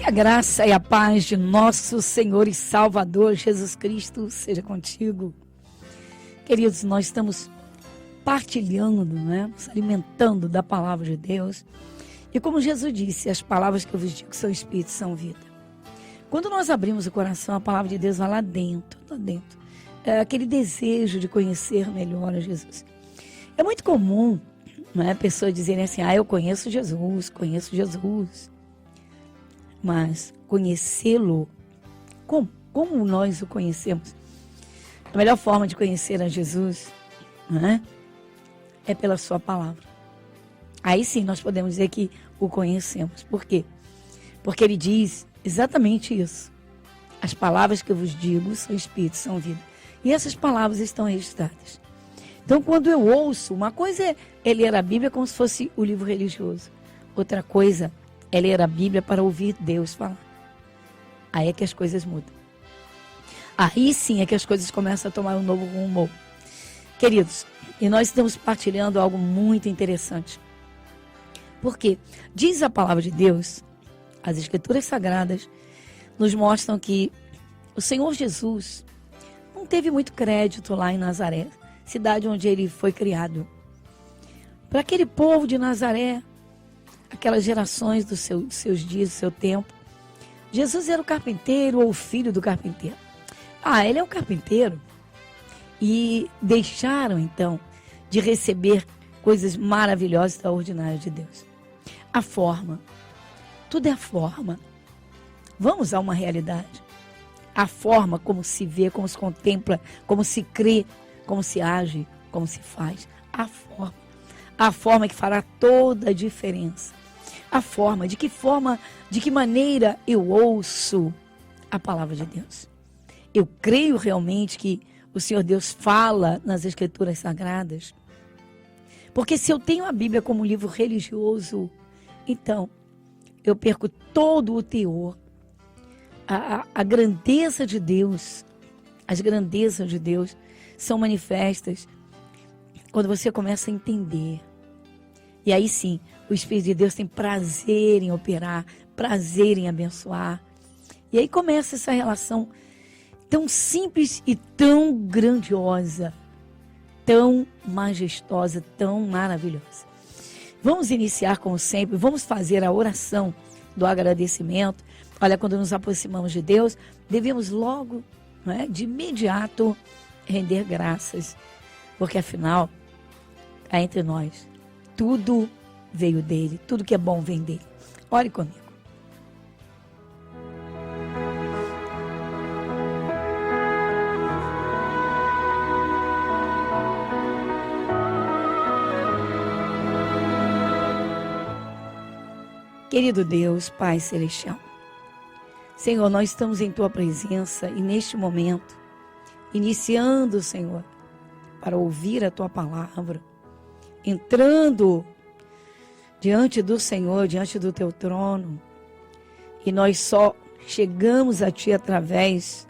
a graça e a paz de nosso Senhor e Salvador Jesus Cristo seja contigo. Queridos, nós estamos partilhando, nos alimentando da palavra de Deus. E como Jesus disse, as palavras que eu vos digo são espírito, são vida. Quando nós abrimos o coração, a palavra de Deus vai lá dentro, É aquele desejo de conhecer melhor a Jesus. É muito comum, pessoas dizerem assim, eu conheço Jesus. Mas conhecê-lo, como nós o conhecemos? A melhor forma de conhecer a Jesus, é pela sua palavra. Aí sim nós podemos dizer que o conhecemos. Por quê? Porque ele diz exatamente isso. As palavras que eu vos digo são espírito, são vida. E essas palavras estão registradas. Então, quando eu ouço, uma coisa é ler a Bíblia como se fosse o livro religioso. Outra coisa é ler a Bíblia para ouvir Deus falar. Aí é que as coisas mudam. Aí sim é que as coisas começam a tomar um novo rumo. Queridos, e nós estamos partilhando algo muito interessante. Porque diz a palavra de Deus, as Escrituras Sagradas, nos mostram que o Senhor Jesus não teve muito crédito lá em Nazaré, cidade onde ele foi criado. Para aquele povo de Nazaré, aquelas gerações dos seus dias, do seu tempo, Jesus era o carpinteiro ou o filho do carpinteiro. Ele é o carpinteiro. E deixaram, então, de receber coisas maravilhosas e extraordinárias de Deus. A forma. Tudo é a forma. Vamos a uma realidade. A forma como se vê, como se contempla, como se crê, como se age, como se faz. A forma. A forma que fará toda a diferença. A forma, de que maneira eu ouço a palavra de Deus. Eu creio realmente que o Senhor Deus fala nas Escrituras Sagradas. Porque se eu tenho a Bíblia como livro religioso, então eu perco todo o teor, a grandeza de Deus. As grandezas de Deus são manifestas quando você começa a entender. E aí sim, o Espírito de Deus tem prazer em operar, prazer em abençoar. E aí começa essa relação tão simples e tão grandiosa, tão majestosa, tão maravilhosa. Vamos iniciar como sempre, vamos fazer a oração do agradecimento. Olha, quando nos aproximamos de Deus, devemos logo, de imediato, render graças. Porque afinal, cá entre nós, tudo veio dele, tudo que é bom vem dele. Ore comigo. Querido Deus, Pai Celestial, Senhor, nós estamos em Tua presença e neste momento, iniciando, Senhor, para ouvir a Tua palavra, entrando diante do Senhor, diante do Teu trono, e nós só chegamos a Ti através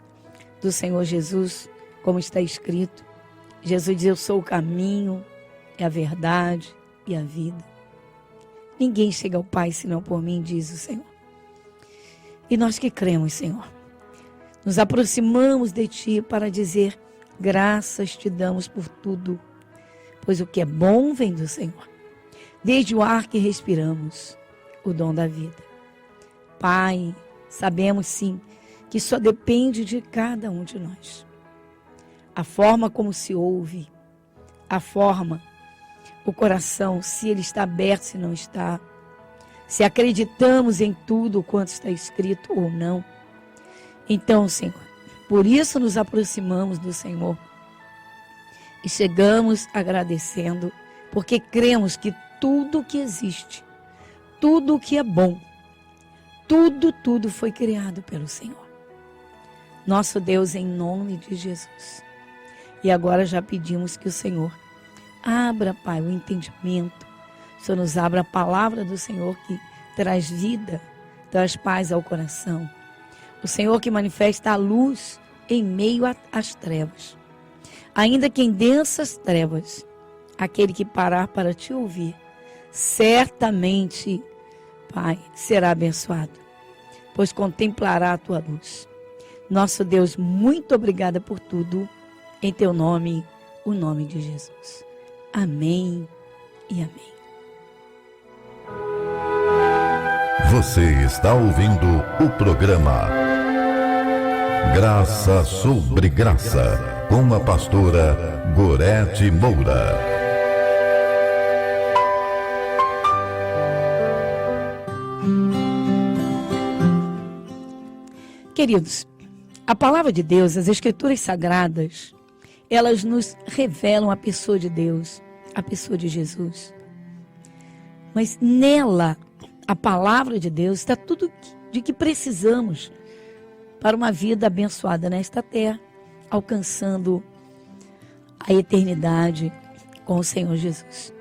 do Senhor Jesus, como está escrito. Jesus diz, eu sou o caminho, é a verdade e a vida. Ninguém chega ao Pai senão por mim, diz o Senhor. E nós que cremos, Senhor, nos aproximamos de Ti para dizer, graças te damos por tudo, pois o que é bom vem do Senhor. Desde o ar que respiramos, o dom da vida. Pai, sabemos sim que só depende de cada um de nós. A forma como se ouve, a forma, o coração, se ele está aberto, se não está, se acreditamos em tudo quanto está escrito ou não. Então, Senhor, por isso nos aproximamos do Senhor e chegamos agradecendo, porque cremos que tudo que existe, tudo que é bom, tudo foi criado pelo Senhor. Nosso Deus, em nome de Jesus. E agora já pedimos que o Senhor abra, Pai, o entendimento. O Senhor nos abra a palavra do Senhor que traz vida, traz paz ao coração. O Senhor que manifesta a luz em meio às trevas. Ainda que em densas trevas, aquele que parar para te ouvir, certamente, Pai, será abençoado. pois contemplará a tua luz. Nosso Deus, muito obrigada por tudo. Em teu nome, o nome de Jesus. Amém e amém. Você está ouvindo o programa Graça sobre Graça, com a pastora Gorete Moura. Queridos, a palavra de Deus, as Escrituras Sagradas, elas nos revelam a pessoa de Deus, a pessoa de Jesus. Mas nela, a palavra de Deus, está tudo de que precisamos para uma vida abençoada nesta terra, alcançando a eternidade com o Senhor Jesus.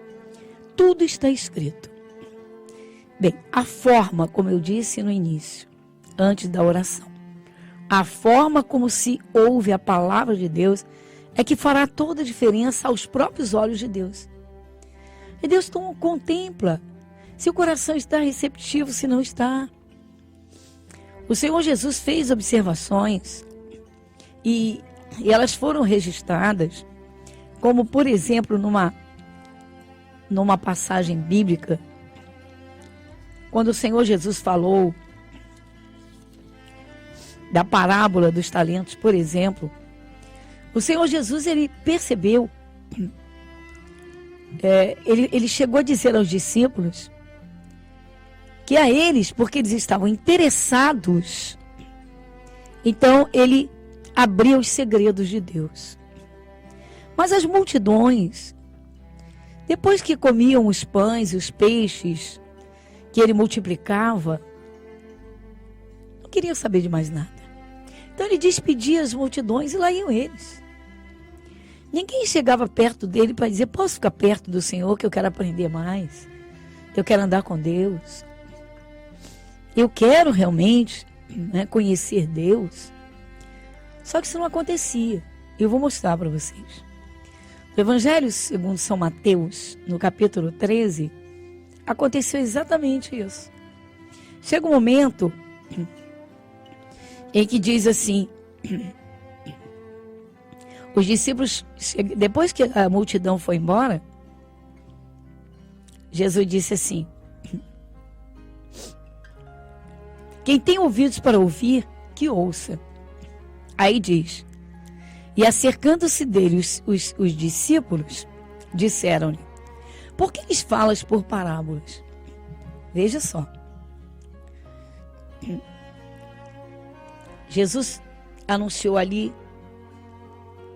Tudo está escrito. Bem, a forma, como eu disse no início, antes da oração, a forma como se ouve a palavra de Deus é que fará toda a diferença aos próprios olhos de Deus. E Deus contempla se o coração está receptivo, se não está. O Senhor Jesus fez observações e elas foram registradas, como por exemplo numa passagem bíblica, quando o Senhor Jesus falou da parábola dos talentos, por exemplo, o Senhor Jesus, ele percebeu, ele chegou a dizer aos discípulos que a eles, porque eles estavam interessados, então ele abria os segredos de Deus. Mas as multidões, depois que comiam os pães e os peixes que ele multiplicava, não queriam saber de mais nada. Então ele despedia as multidões e lá iam eles. Ninguém chegava perto dele para dizer: posso ficar perto do Senhor, que eu quero aprender mais, eu quero andar com Deus, eu quero realmente conhecer Deus. Só que isso não acontecia. Eu vou mostrar para vocês. No Evangelho segundo São Mateus, no capítulo 13, aconteceu exatamente isso. Chega um momento em que diz assim: os discípulos, depois que a multidão foi embora, Jesus disse assim: quem tem ouvidos para ouvir, que ouça. Aí diz: e acercando-se dele os discípulos, disseram-lhe: por que lhes falas por parábolas? Veja só. Jesus anunciou ali,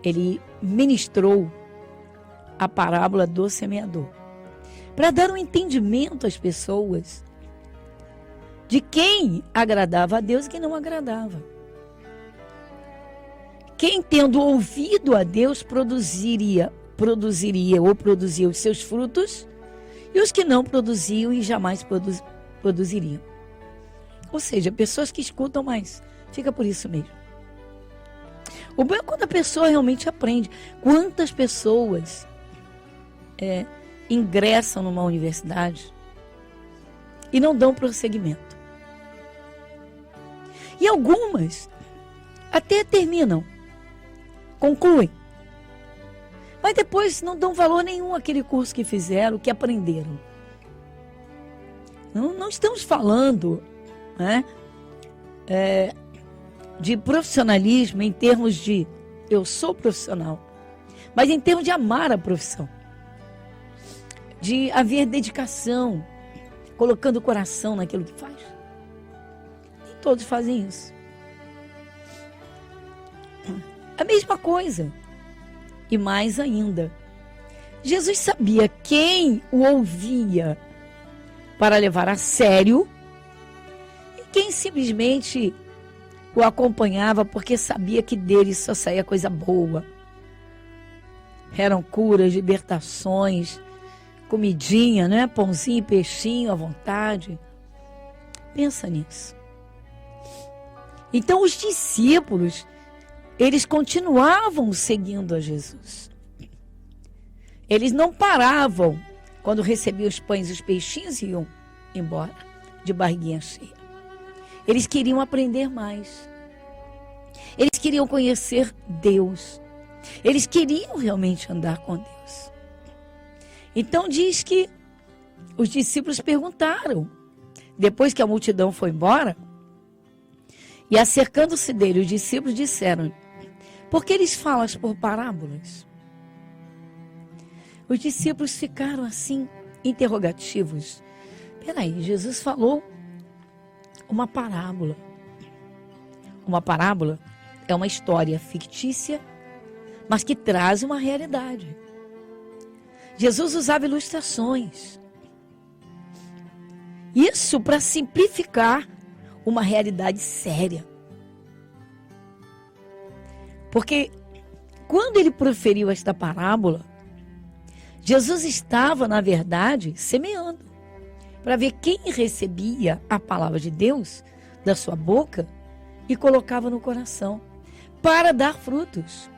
ele ministrou a parábola do semeador, para dar um entendimento às pessoas de quem agradava a Deus e quem não agradava. Quem, tendo ouvido a Deus, produzia os seus frutos, e os que não produziam e jamais produziriam. Ou seja, pessoas que escutam mais. Fica por isso mesmo. O bom é quando a pessoa realmente aprende. Quantas pessoas ingressam numa universidade e não dão prosseguimento? E algumas até terminam, concluem, mas depois não dão valor nenhum àquele curso que fizeram, que aprenderam. Não estamos falando, de profissionalismo em termos de eu sou profissional, mas em termos de amar a profissão, de haver dedicação, colocando o coração naquilo que faz. Nem todos fazem isso. A mesma coisa, e mais ainda, Jesus sabia quem o ouvia para levar a sério e quem simplesmente o acompanhava porque sabia que dele só saía coisa boa. Eram curas, libertações, comidinha, né? Pãozinho e peixinho à vontade. Pensa nisso. Então os discípulos, eles continuavam seguindo a Jesus. Eles não paravam quando recebiam os pães e os peixinhos e iam embora de barriguinha cheia. Eles queriam aprender mais. Eles queriam conhecer Deus. Eles queriam realmente andar com Deus. Então diz que os discípulos perguntaram, depois que a multidão foi embora, e acercando-se dele, os discípulos disseram: por que eles falam por parábolas? Os discípulos ficaram assim, interrogativos. Peraí, Jesus falou uma parábola. Uma parábola é uma história fictícia, mas que traz uma realidade. Jesus usava ilustrações. Isso para simplificar uma realidade séria. Porque quando ele proferiu esta parábola, Jesus estava, na verdade, semeando, para ver quem recebia a palavra de Deus da sua boca e colocava no coração, para dar frutos.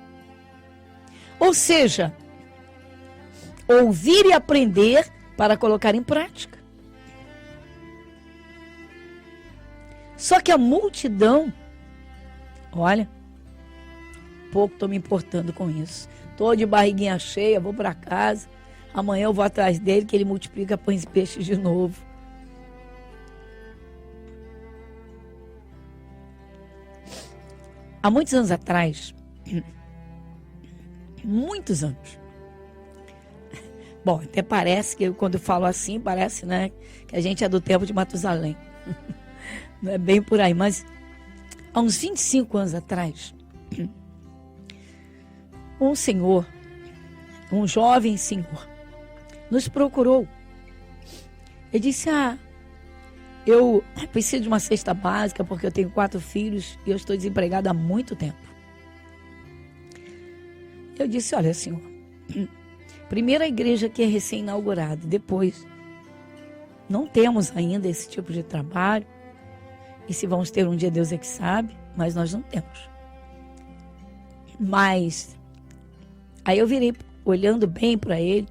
Ou seja, ouvir e aprender para colocar em prática. Só que a multidão, olha, pouco estou me importando com isso. Estou de barriguinha cheia, vou para casa. Amanhã eu vou atrás dele, que ele multiplica pães e peixes de novo. Há muitos anos atrás, muitos anos. Bom, até parece que quando eu falo assim, parece, né, que a gente é do tempo de Matusalém. Não é bem por aí, mas há uns 25 anos atrás, um senhor, um jovem senhor, nos procurou. Ele disse: eu preciso de uma cesta básica porque eu tenho 4 filhos e eu estou desempregado há muito tempo. Eu disse: olha, senhor, primeiro a igreja que é recém-inaugurada, depois não temos ainda esse tipo de trabalho. E se vamos ter um dia, Deus é que sabe, mas nós não temos. Mas aí eu virei, olhando bem para ele,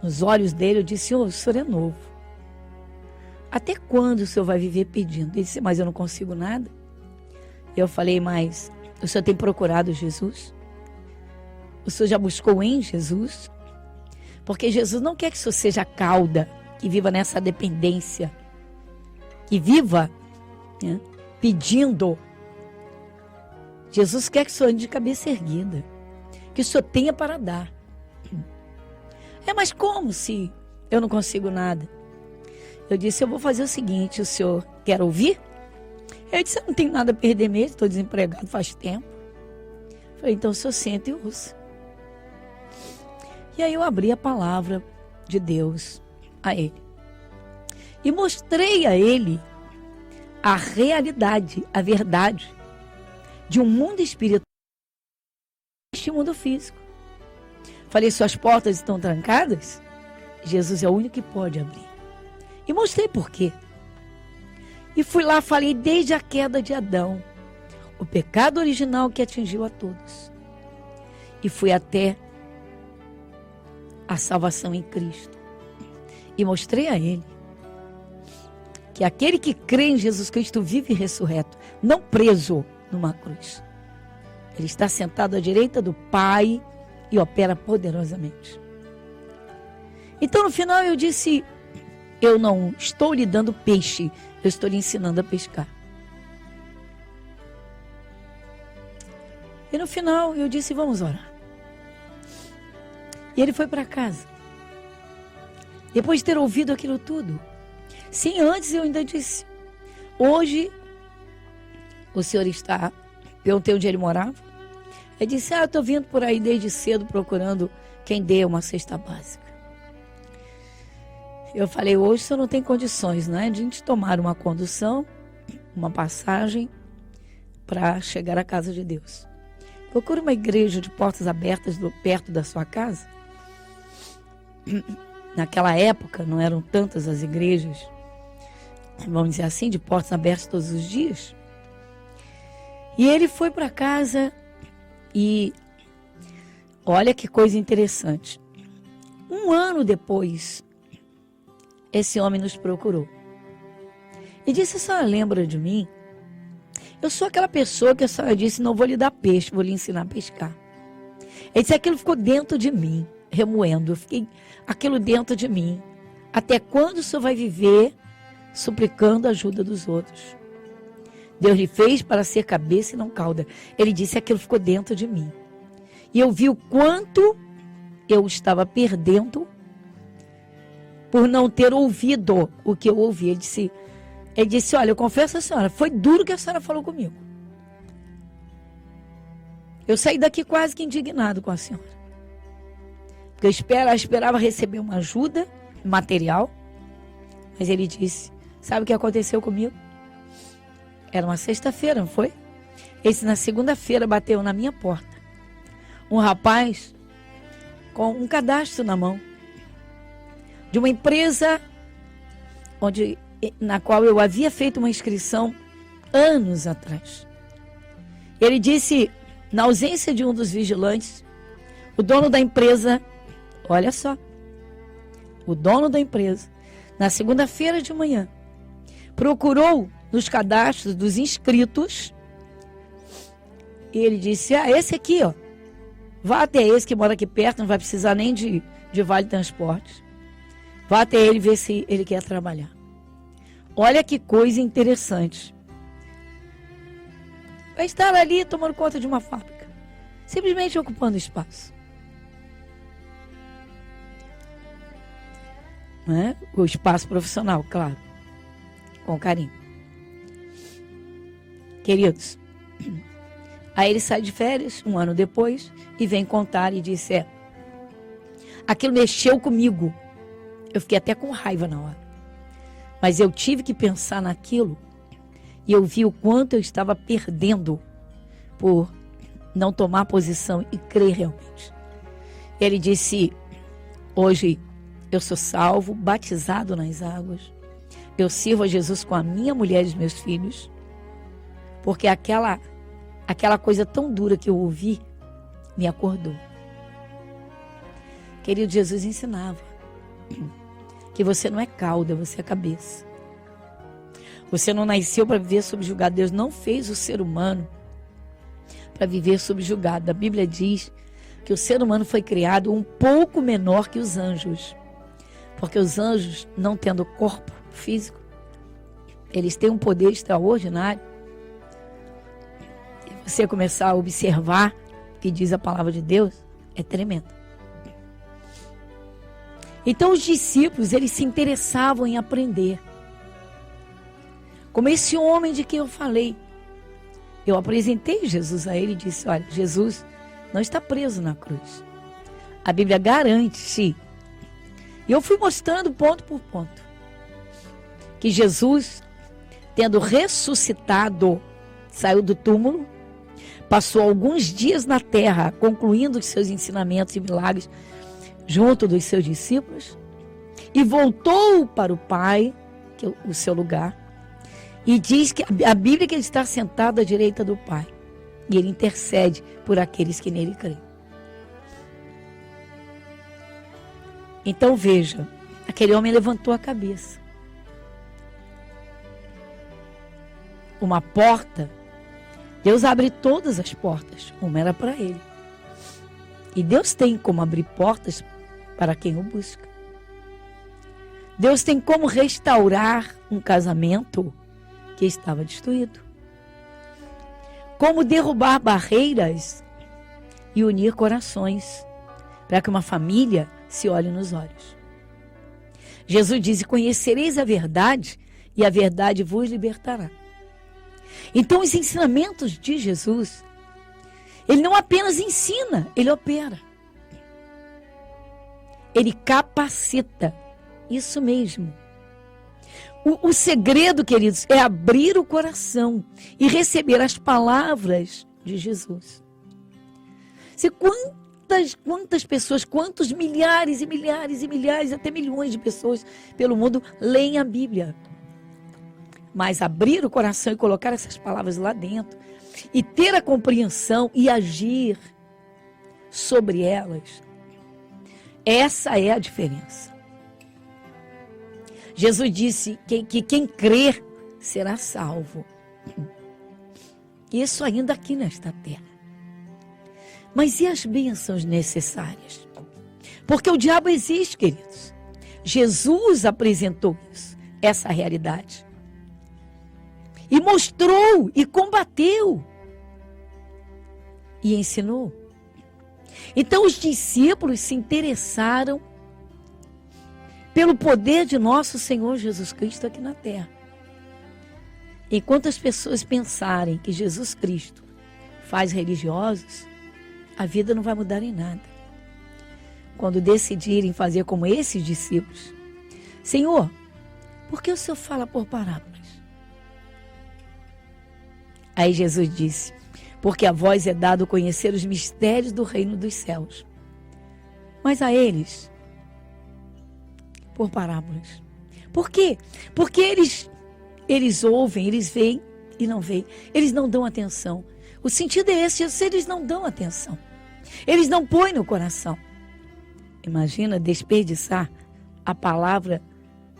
nos olhos dele, eu disse: o senhor é novo. Até quando o senhor vai viver pedindo? Ele disse: mas eu não consigo nada. Eu falei: mas o senhor tem procurado Jesus? O senhor já buscou em Jesus? Porque Jesus não quer que o senhor seja cauda, que viva nessa dependência, que viva, né, pedindo. Jesus quer que o senhor ande de cabeça erguida, que o senhor tenha para dar. Mas como se eu não consigo nada? Eu disse: eu vou fazer o seguinte, o senhor quer ouvir? Ele disse: eu não tenho nada a perder mesmo, estou desempregado faz tempo. Eu falei: então o senhor senta e ouça. E aí eu abri a palavra de Deus a ele. E mostrei a ele a realidade, a verdade de um mundo espiritual e um mundo físico. Falei: suas portas estão trancadas? Jesus é o único que pode abrir. E mostrei por quê. E fui lá, falei desde a queda de Adão, o pecado original que atingiu a todos. E fui até a salvação em Cristo. E mostrei a ele que aquele que crê em Jesus Cristo vive ressurreto, não preso numa cruz. Ele está sentado à direita do Pai e opera poderosamente. Então, no final, eu disse: eu não estou lhe dando peixe, eu estou lhe ensinando a pescar. E no final, eu disse: vamos orar. E ele foi para casa. Depois de ter ouvido aquilo tudo. Sim, antes eu ainda disse: hoje o senhor está... Perguntei onde ele morava. Ele disse: eu estou vindo por aí desde cedo procurando quem dê uma cesta básica. Eu falei: hoje o senhor não tem condições, né, de a gente tomar uma condução, uma passagem para chegar à casa de Deus. Procure uma igreja de portas abertas perto da sua casa. Naquela época não eram tantas as igrejas, vamos dizer assim, de portas abertas todos os dias. E ele foi para casa e olha que coisa interessante. 1 ano depois, esse homem nos procurou. E disse: a senhora lembra de mim? Eu sou aquela pessoa que a senhora disse: não vou lhe dar peixe, vou lhe ensinar a pescar. Ele disse: aquilo ficou dentro de mim, remoendo. Eu fiquei aquilo dentro de mim. Até quando o senhor vai viver suplicando a ajuda dos outros? Deus lhe fez para ser cabeça e não cauda. Ele disse: aquilo ficou dentro de mim. E eu vi o quanto eu estava perdendo por não ter ouvido o que eu ouvi. Ele disse: olha, eu confesso à senhora, foi duro o que a senhora falou comigo. Eu saí daqui quase que indignado com a senhora. Porque eu esperava receber uma ajuda material. Mas ele disse: sabe o que aconteceu comigo? Era uma sexta-feira, não foi? Esse na segunda-feira bateu na minha porta um rapaz com um cadastro na mão de uma empresa na qual eu havia feito uma inscrição anos atrás. Ele disse, na ausência de um dos vigilantes, o dono da empresa, olha só, o dono da empresa, na segunda-feira de manhã, procurou nos cadastros dos inscritos e ele disse: esse aqui, ó, vá até esse que mora aqui perto, não vai precisar nem de vale transportes. Vá até ele ver se ele quer trabalhar. Olha que coisa interessante. Vai estar ali tomando conta de uma fábrica, simplesmente ocupando espaço. Não é? O espaço profissional, claro, com carinho. Queridos, aí ele sai de férias, um ano depois, e vem contar e disse: aquilo mexeu comigo. Eu fiquei até com raiva na hora. Mas eu tive que pensar naquilo e eu vi o quanto eu estava perdendo por não tomar posição e crer realmente. Ele disse: hoje eu sou salvo, batizado nas águas. Eu sirvo a Jesus com a minha mulher e os meus filhos. Porque aquela coisa tão dura que eu ouvi me acordou. Querido, Jesus ensinava que você não é cauda, você é cabeça. Você não nasceu para viver subjugado. Deus não fez o ser humano para viver subjugado. A Bíblia diz que o ser humano foi criado um pouco menor que os anjos. Porque os anjos, não tendo corpo físico, eles têm um poder extraordinário. E você começar a observar o que diz a palavra de Deus, é tremendo. Então os discípulos, eles se interessavam em aprender. Como esse homem de quem eu falei. Eu apresentei Jesus a ele e disse: olha, Jesus não está preso na cruz. A Bíblia garante. E eu fui mostrando ponto por ponto que Jesus, tendo ressuscitado, saiu do túmulo, passou alguns dias na terra, concluindo os seus ensinamentos e milagres junto dos seus discípulos, e voltou para o Pai, que é o seu lugar, e diz que a Bíblia que ele está sentado à direita do Pai, e ele intercede por aqueles que nele creem. Então veja, aquele homem levantou a cabeça. Uma porta, Deus abre todas as portas, uma era para ele. E Deus tem como abrir portas para quem o busca. Deus tem como restaurar um casamento que estava destruído. Como derrubar barreiras e unir corações para que uma família se olhe nos olhos. Jesus diz: conhecereis a verdade e a verdade vos libertará. Então os ensinamentos de Jesus, ele não apenas ensina, ele opera. Ele capacita. Isso mesmo. O segredo, queridos, é abrir o coração e receber as palavras de Jesus. Quantas pessoas, quantos milhares e milhares e milhares, até milhões de pessoas pelo mundo leem a Bíblia. Mas abrir o coração e colocar essas palavras lá dentro e ter a compreensão e agir sobre elas, essa é a diferença. Jesus disse que quem crer será salvo. Isso ainda aqui nesta terra. Mas e as bênçãos necessárias? Porque o diabo existe, queridos. Jesus apresentou isso, essa realidade. E mostrou, e combateu, e ensinou. Então os discípulos se interessaram pelo poder de nosso Senhor Jesus Cristo aqui na terra. Enquanto as pessoas pensarem que Jesus Cristo faz religiosos, a vida não vai mudar em nada. Quando decidirem fazer como esses discípulos, Senhor, por que o Senhor fala por parábolas? Aí Jesus disse, porque a vós é dado conhecer os mistérios do reino dos céus, mas a eles, por parábolas. Por quê? Porque eles ouvem, eles veem e não veem. Eles não dão atenção. O sentido é esse, eles não dão atenção. Eles não põem no coração. Imagina desperdiçar a palavra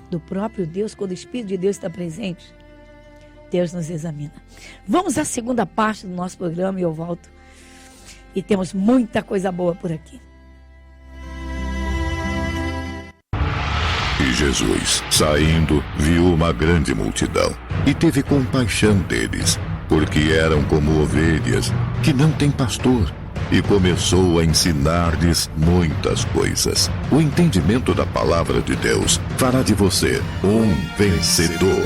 do próprio Deus quando o Espírito de Deus está presente. Deus nos examina. Vamos à segunda parte do nosso programa e eu volto. E temos muita coisa boa por aqui. E Jesus, saindo, viu uma grande multidão e teve compaixão deles, porque eram como ovelhas que não têm pastor, e começou a ensinar-lhes muitas coisas. O entendimento da palavra de Deus fará de você um vencedor.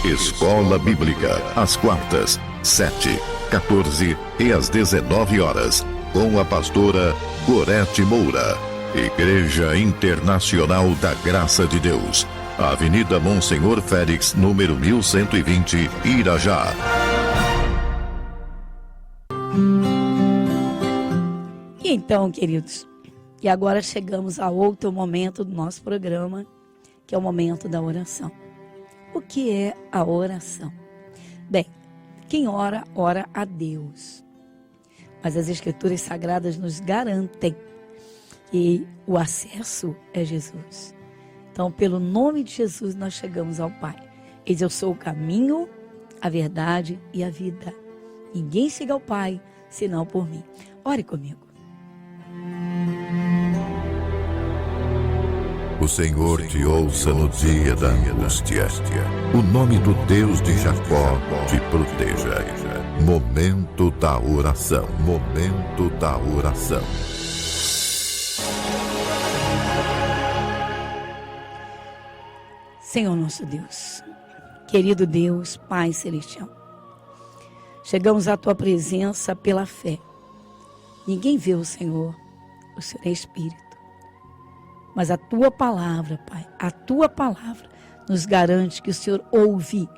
Escola Bíblica, às quartas, 7, 14 e às 19 horas, com a pastora Gorete Moura. Igreja Internacional da Graça de Deus, Avenida Monsenhor Félix, número 1120, Irajá. E então, queridos, e agora chegamos a outro momento do nosso programa, que é o momento da oração. O que é a oração? Bem, quem ora, ora a Deus. Mas as Escrituras Sagradas nos garantem que o acesso é Jesus. Então, pelo nome de Jesus, nós chegamos ao Pai. Eis eu sou o caminho, a verdade e a vida. Ninguém chega ao Pai, senão por mim. Ore comigo. O Senhor te ouça no dia da angústia. O nome do Deus de Jacó te proteja. Momento da oração. Momento da oração. Senhor nosso Deus, querido Deus, Pai Celestial, chegamos à Tua presença pela fé. Ninguém vê o Senhor é Espírito. Mas a Tua palavra, Pai, a Tua palavra nos garante que o Senhor ouve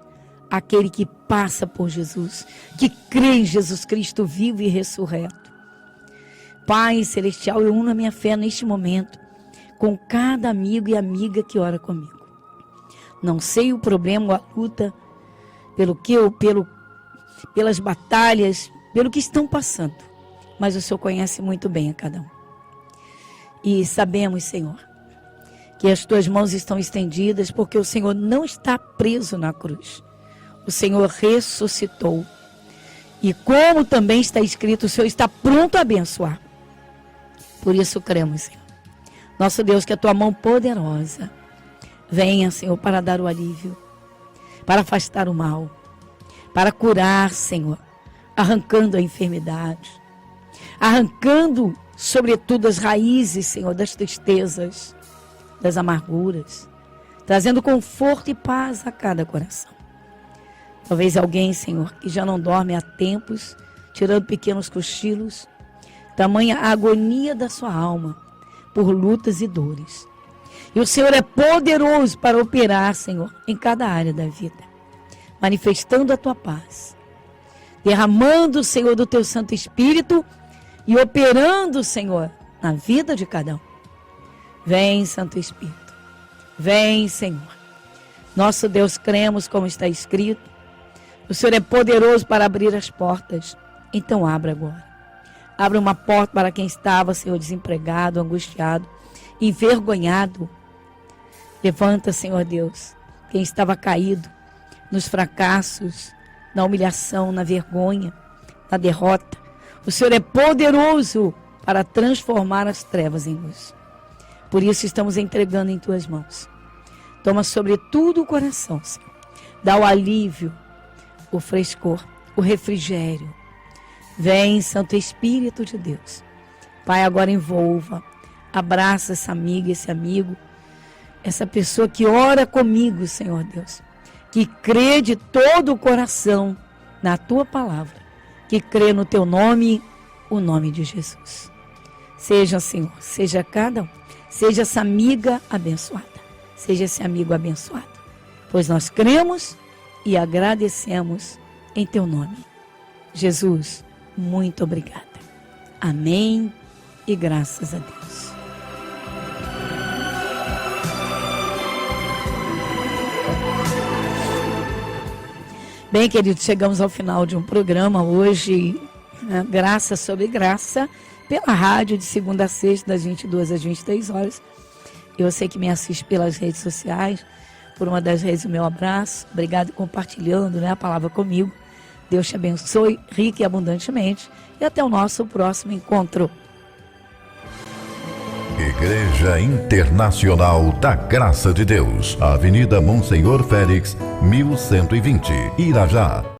aquele que passa por Jesus, que crê em Jesus Cristo vivo e ressurreto. Pai Celestial, eu uno a minha fé neste momento com cada amigo e amiga que ora comigo. Não sei o problema ou a luta pelas batalhas, pelo que estão passando, mas o Senhor conhece muito bem a cada um. E sabemos, Senhor, que as Tuas mãos estão estendidas porque o Senhor não está preso na cruz. O Senhor ressuscitou. E como também está escrito, o Senhor está pronto a abençoar. Por isso cremos, Senhor. Nosso Deus, que a Tua mão poderosa venha, Senhor, para dar o alívio, para afastar o mal, para curar, Senhor, arrancando a enfermidade, arrancando, sobretudo, as raízes, Senhor, das tristezas, das amarguras, trazendo conforto e paz a cada coração. Talvez alguém, Senhor, que já não dorme há tempos, tirando pequenos cochilos, tamanha a agonia da sua alma, por lutas e dores. E o Senhor é poderoso para operar, Senhor, em cada área da vida, manifestando a Tua paz, derramando, Senhor, do Teu Santo Espírito e operando, Senhor, na vida de cada um. Vem, Santo Espírito, vem, Senhor. Nosso Deus, cremos como está escrito, o Senhor é poderoso para abrir as portas, então abra agora. Abra uma porta para quem estava, Senhor, desempregado, angustiado, envergonhado. Levanta, Senhor Deus, quem estava caído nos fracassos, na humilhação, na vergonha, na derrota. O Senhor é poderoso para transformar as trevas em luz. Por isso estamos entregando em tuas mãos. Toma sobretudo o coração, Senhor. Dá o alívio, o frescor, o refrigério. Vem, Santo Espírito de Deus. Pai, agora envolva, abraça essa amiga, esse amigo, essa pessoa que ora comigo, Senhor Deus, que crê de todo o coração na tua palavra, que crê no teu nome, o nome de Jesus. Seja, Senhor, seja cada um, seja essa amiga abençoada, seja esse amigo abençoado, pois nós cremos e agradecemos em teu nome. Jesus, muito obrigada. Amém e graças a Deus. Bem, queridos, chegamos ao final de um programa hoje, né, Graça sobre Graça, pela rádio de segunda a sexta, das 22 às 23 horas. Eu sei que me assiste pelas redes sociais, por uma das redes, o meu abraço. Obrigado compartilhando, né, a palavra comigo. Deus te abençoe rica e abundantemente. E até o nosso próximo encontro. Igreja Internacional da Graça de Deus, Avenida Monsenhor Félix, 1120, Irajá.